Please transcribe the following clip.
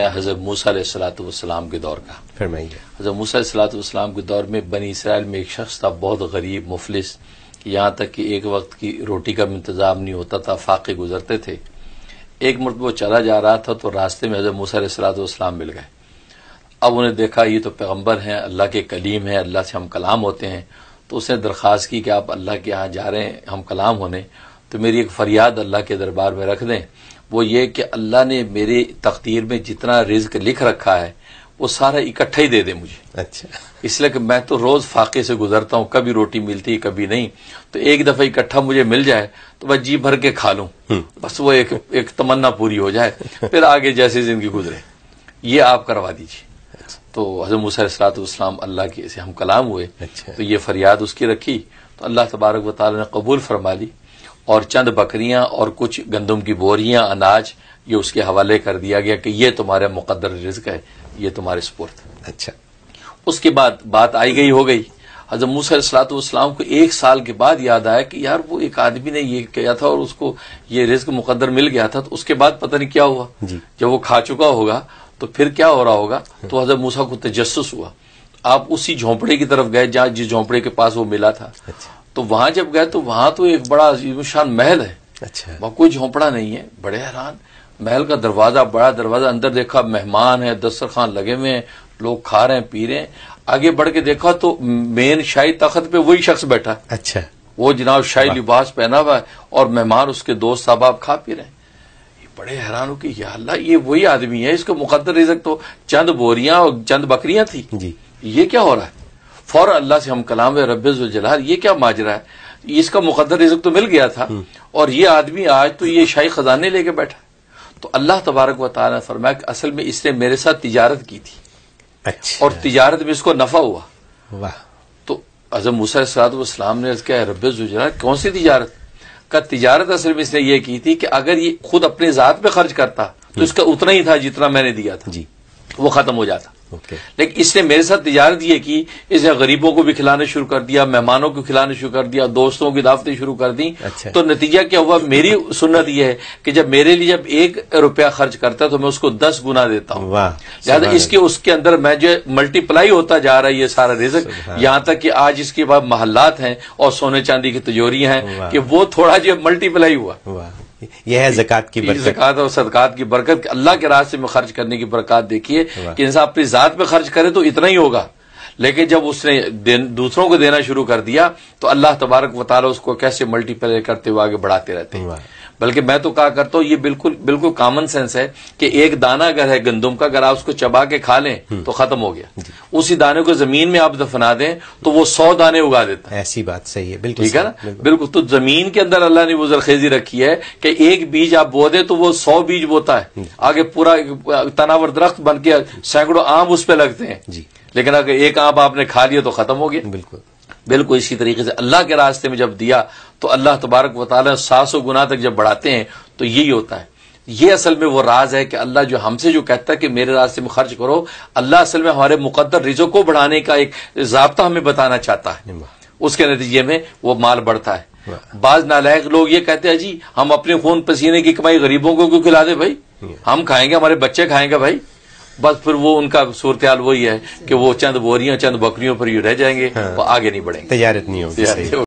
حضرت موسیٰ علیہ السلام کے دور کا فرمائیے۔ حضرت موسیٰ علیہ السلام کے دور میں بنی اسرائیل میں ایک شخص تھا، بہت غریب مفلس، یہاں تک کہ ایک وقت کی روٹی کا انتظام نہیں ہوتا تھا، فاقے گزرتے تھے۔ ایک مرتبہ وہ چلا جا رہا تھا تو راستے میں حضرت موسیٰ علیہ السلام مل گئے۔ اب انہیں دیکھا یہ تو پیغمبر ہیں، اللہ کے کلیم ہیں، اللہ سے ہم کلام ہوتے ہیں، تو اس نے درخواست کی کہ آپ اللہ کے ہاں جا رہے ہیں ہم کلام ہونے، تو میری ایک فریاد اللہ کے دربار میں رکھ دیں، وہ یہ کہ اللہ نے میری تقدیر میں جتنا رزق لکھ رکھا ہے وہ سارا اکٹھا ہی دے دے مجھے۔ اچھا، اس لیے کہ میں تو روز فاقے سے گزرتا ہوں، کبھی روٹی ملتی کبھی نہیں، تو ایک دفعہ اکٹھا مجھے مل جائے تو بس جی بھر کے کھا لوں، بس وہ ایک تمنا پوری ہو جائے، پھر آگے جیسی زندگی گزرے، یہ آپ کروا دیجیے۔ تو حضرت موسیٰ علیہ السلام اللہ کے سے ہم کلام ہوئے، تو یہ فریاد اس کی رکھی تو اللہ تبارک و تعالی نے قبول فرما لی، اور چند بکریاں اور کچھ گندم کی بوریاں، اناج، یہ اس کے حوالے کر دیا گیا کہ یہ تمہارے مقدر رزق ہے، یہ تمہارے سپرد۔ اچھا، اس کے بعد بات آئی گئی ہو گئی۔ حضرت موسیٰ علیہ السلام کو 1 سال کے بعد یاد آیا کہ یار وہ ایک آدمی نے یہ کیا تھا اور اس کو یہ رزق مقدر مل گیا تھا، تو اس کے بعد پتہ نہیں کیا ہوا، جب وہ کھا چکا ہوگا تو پھر کیا ہو رہا ہوگا۔ تو حضرت موسیٰ کو تجسس ہوا، آپ اسی جھونپڑے کی طرف گئے جہاں جس جھونپڑے کے پاس وہ ملا تھا، تو وہاں جب گئے تو وہاں تو ایک بڑا عظیم شان محل ہے، وہاں کوئی جھونپڑا نہیں ہے، بڑے حیران، محل کا دروازہ، بڑا دروازہ، اندر دیکھا مہمان ہیں، دسترخوان لگے ہوئے ہیں، لوگ کھا رہے ہیں پی رہے ہیں، آگے بڑھ کے دیکھا تو مین شاہی تخت پہ وہی شخص بیٹھا، اچھا، وہ جناب شاہی لباس پہنا ہوا ہے، اور مہمان اس کے دوست احباب کھا پی رہے ہیں۔ بڑے حیران ہو کہ یا اللہ یہ وہی آدمی ہے، اس کو مقدر رزق تو چند بوریاں اور چند بکریاں تھی، یہ کیا ہو رہا ہے؟ فوراً اللہ سے ہم کلام ہے، رب ذوالجلال یہ کیا ماجرا ہے، اس کا مقدر رزق تو مل گیا تھا اور یہ آدمی آج تو یہ شاہی خزانے لے کے بیٹھا۔ تو اللہ تبارک و تعالیٰ نے فرمایا کہ اصل میں اس نے میرے ساتھ تجارت کی تھی، اور تجارت میں اس کو نفع ہوا۔ تو حضرت موسیٰ علیہ السلام نے کہا رب ذوالجلال کون سی تجارت؟ کا تجارت اصل میں اس نے یہ کی تھی کہ اگر یہ خود اپنے ذات پہ خرچ کرتا تو اس کا اتنا ہی تھا جتنا میں نے دیا تھا، وہ ختم ہو جاتا، لیکن اس نے میرے ساتھ تجارت یہ کی، اس نے غریبوں کو بھی کھلانا شروع کر دیا، مہمانوں کو کھلانا شروع کر دیا، دوستوں کی دعوتیں شروع کر دی۔ تو نتیجہ کیا ہوا؟ میری سنت یہ ہے کہ جب میرے لیے جب 1 روپیہ خرچ کرتا ہے تو میں اس کو 10 گنا دیتا ہوں، لہٰذا اس کے اندر میں جو ملٹی پلائی ہوتا جا رہا ہے یہ سارا رزق، یہاں تک کہ آج اس کے بعد محلات ہیں اور سونے چاندی کی تجوریاں ہیں کہ وہ تھوڑا جو ملٹی پلائی ہوا۔ یہ ہے زکوٰۃ کی برکت، زکوٰۃ اور صدقات کی برکت، اللہ کے راستے میں خرچ کرنے کی برکات۔ دیکھیے کہ انسان اپنی ذات پہ خرچ کرے تو اتنا ہی ہوگا، لیکن جب اس نے دوسروں کو دینا شروع کر دیا تو اللہ تبارک و تعالیٰ اس کو کیسے ملٹی پلائی کرتے ہوئے آگے بڑھاتے رہتے ہیں۔ بلکہ میں تو کہا کرتا ہوں یہ بالکل کامن سینس ہے کہ ایک دانہ اگر ہے گندم کا، اگر آپ اس کو چبا کے کھا لیں تو ختم ہو گیا، اسی دانے کو زمین میں آپ دفنا دیں تو وہ 100 دانے اگا دیتا ہے۔ ایسی بات صحیح ہے، بالکل ٹھیک ہے نا، بالکل۔ تو زمین کے اندر اللہ نے وہ زرخیزی رکھی ہے کہ ایک بیج آپ بو دیں تو وہ 100 بیج بوتا ہے، آگے پورا تناور درخت بن کے سینکڑوں آم اس پہ لگتے ہیں، لیکن اگر ایک آم آپ نے کھا لیا تو ختم ہو گیا۔ بالکل اسی طریقے سے اللہ کے راستے میں جب دیا تو اللہ تبارک و تعالیٰ 700 گنا تک جب بڑھاتے ہیں تو یہی ہوتا ہے۔ یہ اصل میں وہ راز ہے کہ اللہ جو ہم سے جو کہتا ہے کہ میرے راستے میں خرچ کرو، اللہ اصل میں ہمارے مقدر رزق کو بڑھانے کا ایک ضابطہ ہمیں بتانا چاہتا ہے، اس کے نتیجے میں وہ مال بڑھتا ہے۔ بعض نالائق لوگ یہ کہتے ہیں جی ہم اپنے خون پسینے کی کمائی غریبوں کو کیوں کھلا دیں بھائی، ہم کھائیں گے ہمارے بچے کھائیں گے بھائی، بس پھر وہ ان کا صورتحال وہی ہے کہ وہ چند بوریاں چند بکریوں پر ہی رہ جائیں گے، وہ آگے نہیں بڑھیں گے، تجارت نہیں ہوگی۔